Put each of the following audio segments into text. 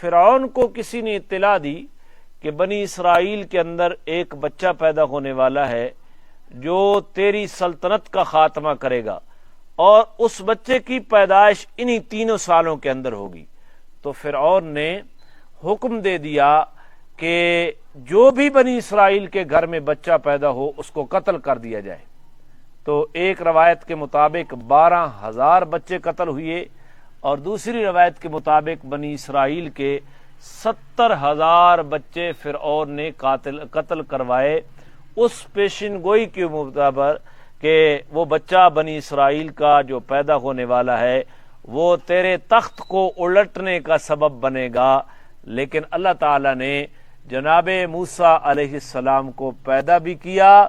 فرعون کو کسی نے اطلاع دی کہ بنی اسرائیل کے اندر ایک بچہ پیدا ہونے والا ہے جو تیری سلطنت کا خاتمہ کرے گا، اور اس بچے کی پیدائش انہی 3 سالوں کے اندر ہوگی۔ تو فرعون نے حکم دے دیا کہ جو بھی بنی اسرائیل کے گھر میں بچہ پیدا ہو اس کو قتل کر دیا جائے۔ تو ایک روایت کے مطابق 12,000 بچے قتل ہوئے، اور دوسری روایت کے مطابق بنی اسرائیل کے 70,000 بچے فرعون نے قتل کروائے، اس پیشن گوئی کے مطابق کہ وہ بچہ بنی اسرائیل کا جو پیدا ہونے والا ہے وہ تیرے تخت کو الٹنے کا سبب بنے گا۔ لیکن اللہ تعالی نے جناب موسیٰ علیہ السلام کو پیدا بھی کیا،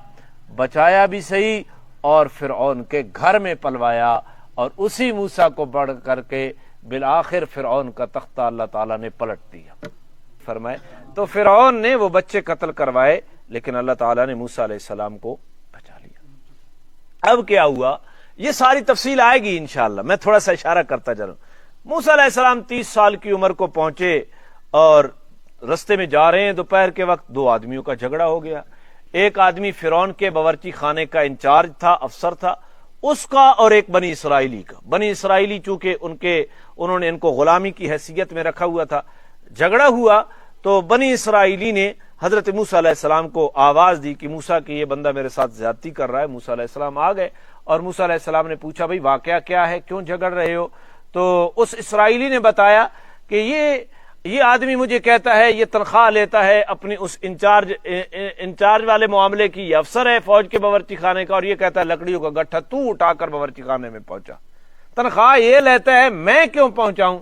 بچایا بھی صحیح، اور فرعون کے گھر میں پلوایا، اور اسی موسیٰ کو بڑھ کر کے بالآخر فرعون کا تختہ اللہ تعالیٰ نے پلٹ دیا۔ فرمائے تو فرعون نے وہ بچے قتل کروائے، لیکن اللہ تعالیٰ نے موسیٰ علیہ السلام کو بچا لیا۔ اب کیا ہوا یہ ساری تفصیل آئے گی انشاءاللہ، میں تھوڑا سا اشارہ کرتا جا رہا ہوں۔ موسیٰ علیہ السلام 30 سال کی عمر کو پہنچے، اور رستے میں جا رہے ہیں، دوپہر کے وقت 2 آدمیوں کا جھگڑا ہو گیا۔ ایک آدمی فرعون کے باورچی خانے کا انچارج تھا، افسر تھا، اس کا، اور ایک بنی اسرائیلی کا۔ بنی اسرائیلی چونکہ انہوں نے ان کو غلامی کی حیثیت میں رکھا ہوا تھا۔ جھگڑا ہوا تو بنی اسرائیلی نے حضرت موسیٰ علیہ السلام کو آواز دی کہ موسیٰ کہ یہ بندہ میرے ساتھ زیادتی کر رہا ہے۔ موسیٰ علیہ السلام آ گئے، اور موسیٰ علیہ السلام نے پوچھا بھئی واقعہ کیا ہے، کیوں جھگڑ رہے ہو؟ تو اس اسرائیلی نے بتایا کہ یہ آدمی مجھے کہتا ہے یہ تنخواہ لیتا ہے اپنی اس انچارج والے معاملے کی، یہ افسر ہے فوج کے باورچی خانے کا، اور یہ کہتا ہے لکڑیوں کا گٹھا تو اٹھا کر باورچی خانے میں پہنچا، تنخواہ یہ لیتا ہے، میں کیوں پہنچاؤں؟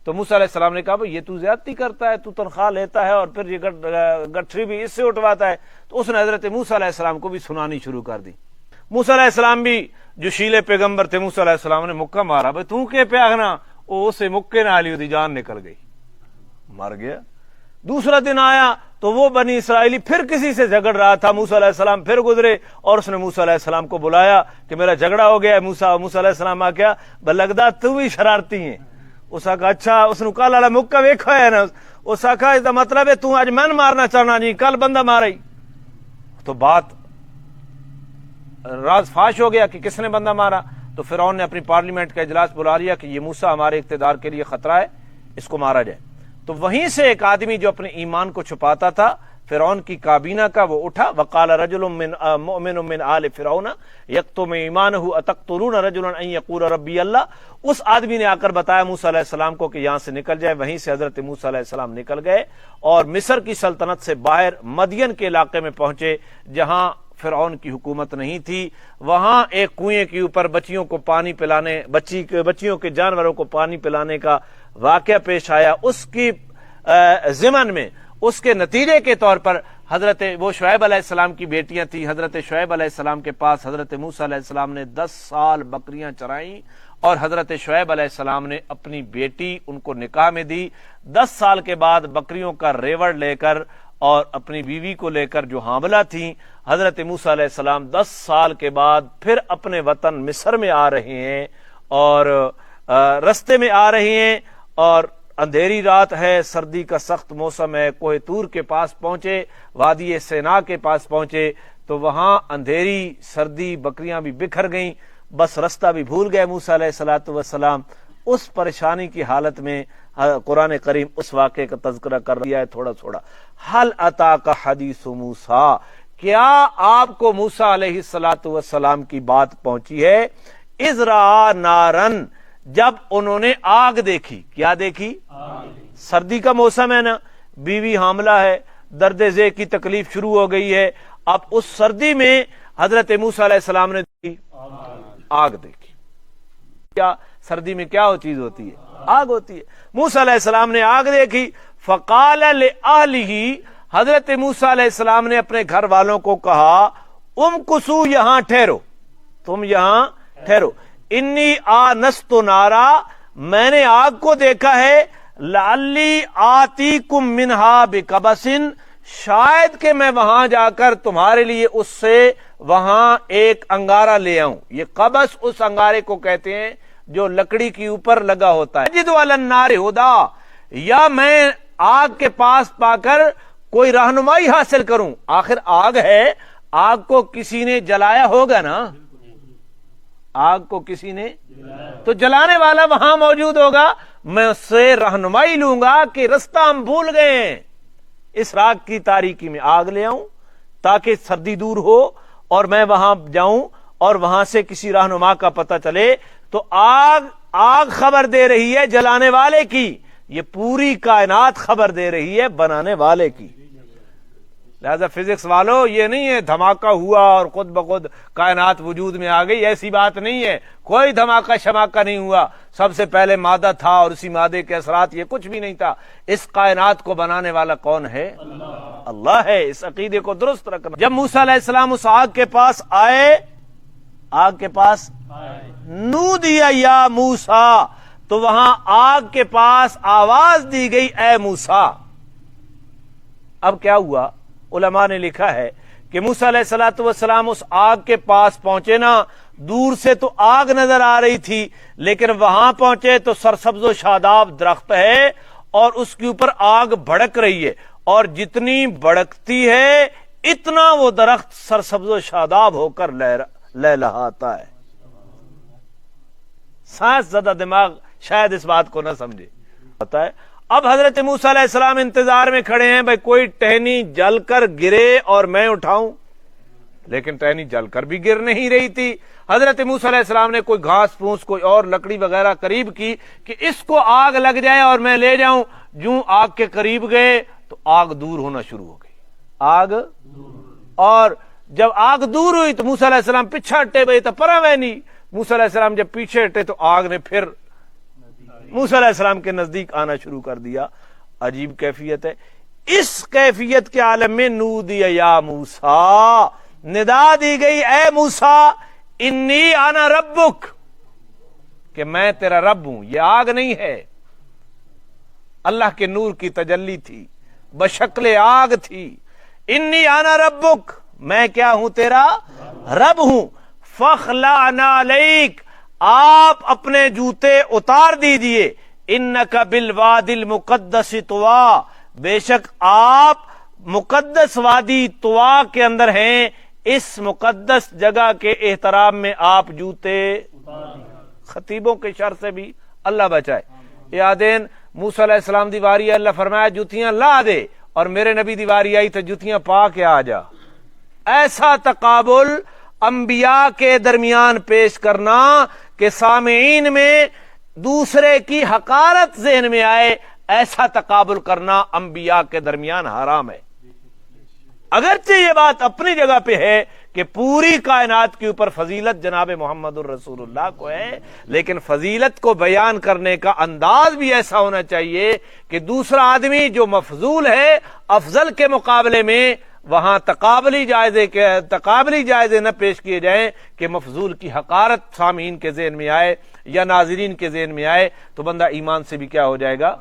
تو موسیٰ علیہ السلام نے کہا بھئی یہ تو زیادتی کرتا ہے، تو تنخواہ لیتا ہے اور پھر یہ گٹھری بھی اس سے اٹھواتا ہے۔ تو اس نے حضرت موسیٰ علیہ السلام کو بھی سنانی شروع کر دی۔ موسیٰ علیہ السلام بھی جو شیلے پیغمبر تھے، موسیٰ علیہ السلام نے مکہ مارا، بھئی تو کے پیاگنا، اسے مکے نہ لی، جان نکل گئی، مر گیا۔ دوسرا دن آیا تو وہ بنی اسرائیلی پھر کسی سے جھگڑ رہا تھا، موسیٰ علیہ السلام پھر گزرے، اور اس نے موسیٰ علیہ السلام کو بلایا کہ میرا جھگڑا ہو گیا ہے۔ موسیٰ علیہ السلام آ کیا بلگدا تو بھی شرارتی ہیں۔ اس نے کہا اچھا، اس نے کہا لالا مکہ ویکھا ہے نا، اس نے کہا اس کا مطلب ہے تو آج میں مارنا چاہنا جی، کل بندہ مارا ہی۔ تو بات راز فاش ہو گیا کہ کس نے بندہ مارا۔ تو فرعون نے اپنی پارلیمنٹ کا اجلاس بلا لیا کہ یہ موسیٰ ہمارے اقتدار کے لیے خطرہ ہے، اس کو مارا جائے۔ تو وہیں سے ایک آدمی جو اپنے ایمان کو چھپاتا تھا فرعون کی کابینہ کا، وہ اٹھا، وقال رجل مؤمن من آل فرعون یکتم ایمانہ اتقتلون رجلا ان یقول ربی اللہ۔ اس آدمی نے آ کر بتایا موسیٰ علیہ السلام کو کہ یہاں سے نکل جائے۔ وہیں سے حضرت موسیٰ علیہ السلام نکل گئے اور مصر کی سلطنت سے باہر مدین کے علاقے میں پہنچے، جہاں فرعون کی حکومت نہیں تھی۔ وہاں ایک کنویں کے اوپر بچیوں کو پانی پلانے، بچیوں کے جانوروں کو پانی پلانے کا واقعہ پیش آیا۔ اس کی ضمن میں، اس کے نتیجے کے طور پر حضرت وہ شعیب علیہ السلام کی بیٹیاں تھیں، حضرت شعیب علیہ السلام کے پاس حضرت موسیٰ علیہ السلام نے 10 سال بکریاں چرائیں، اور حضرت شعیب علیہ السلام نے اپنی بیٹی ان کو نکاح میں دی۔ 10 سال کے بعد بکریوں کا ریوڑ لے کر اور اپنی بیوی کو لے کر جو حاملہ تھیں، حضرت موسیٰ علیہ السلام 10 سال کے بعد پھر اپنے وطن مصر میں آ رہے ہیں، اور رستے میں آ رہے ہیں، اور اندھیری رات ہے، سردی کا سخت موسم ہے۔ کوہ طور کے پاس پہنچے، وادی سینا کے پاس پہنچے، تو وہاں اندھیری سردی، بکریاں بھی بکھر گئیں، بس رستہ بھی بھول گئے موسیٰ علیہ السلام۔ اس پریشانی کی حالت میں قرآن کریم اس واقعے کا تذکرہ کر رہا ہے تھوڑا تھوڑا۔ حل اتاک حدیث موسیٰ، کیا آپ کو موسیٰ علیہ السلام کی بات پہنچی ہے؟ اذ رأى نارن، جب انہوں نے آگ دیکھی۔ کیا دیکھی؟ سردی کا موسم ہے نا، بیوی حاملہ ہے، درد ذیل کی تکلیف شروع ہو گئی ہے۔ اب اس سردی میں حضرت موسیٰ علیہ السلام نے آگ دیکھی۔ کیا سردی میں کیا چیز ہوتی ہے؟ آگ ہوتی ہے۔ موسیٰ علیہ السلام نے آگ دیکھی۔ فقال لأہلہ، حضرت موسیٰ علیہ السلام نے اپنے گھر والوں کو کہا امکثوا، یہاں ٹھہرو، تم یہاں ٹھہرو، انی آنست نارا، میں نے آگ کو دیکھا ہے، لعلی آتیکم منہا بقبس، شاید کہ میں وہاں جا کر تمہارے لیے اس سے وہاں ایک انگارہ لے آؤں۔ یہ قبس اس انگارے کو کہتے ہیں جو لکڑی کے اوپر لگا ہوتا ہے۔ جد علی النار ہدا، یا میں آگ کے پاس پا کر کوئی رہنمائی حاصل کروں. آخر آگ ہے, آگ کو کسی نے جلایا ہوگا نا, آگ کو کسی نے تو جلانے والا وہاں موجود ہوگا. میں اس سے رہنمائی لوں گا کہ رستہ ہم بھول گئے ہیں, اس رات کی تاریکی میں آگ لے آؤں تاکہ سردی دور ہو اور میں وہاں جاؤں اور وہاں سے کسی رہنما کا پتہ چلے. تو آگ خبر دے رہی ہے جلانے والے کی, یہ پوری کائنات خبر دے رہی ہے بنانے والے کی. لہذا فزکس والو یہ نہیں ہے دھماکہ ہوا اور خود بخود کائنات وجود میں آ گئی, ایسی بات نہیں ہے. کوئی دھماکہ شماکہ نہیں ہوا, سب سے پہلے مادہ تھا اور اسی مادے کے اثرات, یہ کچھ بھی نہیں تھا. اس کائنات کو بنانے والا کون ہے؟ اللہ ہے. اس عقیدے کو درست رکھنا. جب موسیٰ علیہ السلام اس آگ کے پاس آئے, آگ کے پاس نودیا یا موسیٰ, تو وہاں آگ کے پاس آواز دی گئی اے موسیٰ. اب کیا ہوا؟ علماء نے لکھا ہے کہ موسیٰ علیہ السلام اس آگ کے پاس پہنچے نا, دور سے تو آگ نظر آ رہی تھی, لیکن وہاں پہنچے تو سرسبز و شاداب درخت ہے اور اس کے اوپر آگ بھڑک رہی ہے, اور جتنی بھڑکتی ہے اتنا وہ درخت سرسبز و شاداب ہو کر لہلہاتا ہے. سائنس زدہ دماغ شاید اس بات کو نہ سمجھے. پتا ہے اب حضرت موسیٰ علیہ السلام انتظار میں کھڑے ہیں, بھائی کوئی ٹہنی جل کر گرے اور میں اٹھاؤں, لیکن ٹہنی جل کر بھی گر نہیں رہی تھی. حضرت موسیٰ علیہ السلام نے کوئی گھاس پھوس کوئی اور لکڑی وغیرہ قریب کی کہ اس کو آگ لگ جائے اور میں لے جاؤں. جوں آگ کے قریب گئے تو آگ دور ہونا شروع ہو گئی. آگ اور جب آگ دور ہوئی تو موسیٰ علیہ السلام پیچھے ہٹے, بھائی تو پرا نہیں. موسیٰ علیہ السلام جب پیچھے ہٹے تو آگ نے پھر موسیٰ علیہ السلام کے نزدیک آنا شروع کر دیا. عجیب کیفیت ہے. اس کیفیت کے عالم میں نودی یا موسیٰ, ندا دی گئی اے موسیٰ, انی انا ربک, کہ میں تیرا رب ہوں. یہ آگ نہیں ہے, اللہ کے نور کی تجلی تھی, بشکل آگ تھی. انی انا ربک, میں کیا ہوں؟ تیرا رب ہوں. فخلع نعلیک, آپ اپنے جوتے اتار دیجئے. انک بالوادی المقدس طویٰ, بے شک آپ مقدس وادی طویٰ کے اندر ہیں. اس مقدس جگہ کے احترام میں آپ جوتے, خطیبوں کے شر سے بھی اللہ بچائے. یادین موسیٰ علیہ السلام دی واری, اللہ فرمایا جوتیاں لا دے, اور میرے نبی دی واری آئی تو جوتیاں پا کے آ جا. ایسا تقابل انبیاء کے درمیان پیش کرنا کہ سامعین میں دوسرے کی حقارت ذہن میں آئے, ایسا تقابل کرنا انبیاء کے درمیان حرام ہے. اگرچہ یہ بات اپنی جگہ پہ ہے کہ پوری کائنات کے اوپر فضیلت جناب محمد الرسول اللہ کو ہے, لیکن فضیلت کو بیان کرنے کا انداز بھی ایسا ہونا چاہیے کہ دوسرا آدمی جو مفضول ہے افضل کے مقابلے میں وہاں تقابلی جائزے نہ پیش کیے جائیں کہ مفضول کی حقارت سامعین کے ذہن میں آئے یا ناظرین کے ذہن میں آئے, تو بندہ ایمان سے بھی کیا ہو جائے گا.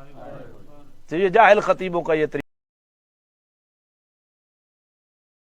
تو یہ جاہل خطیبوں کا یہ طریقہ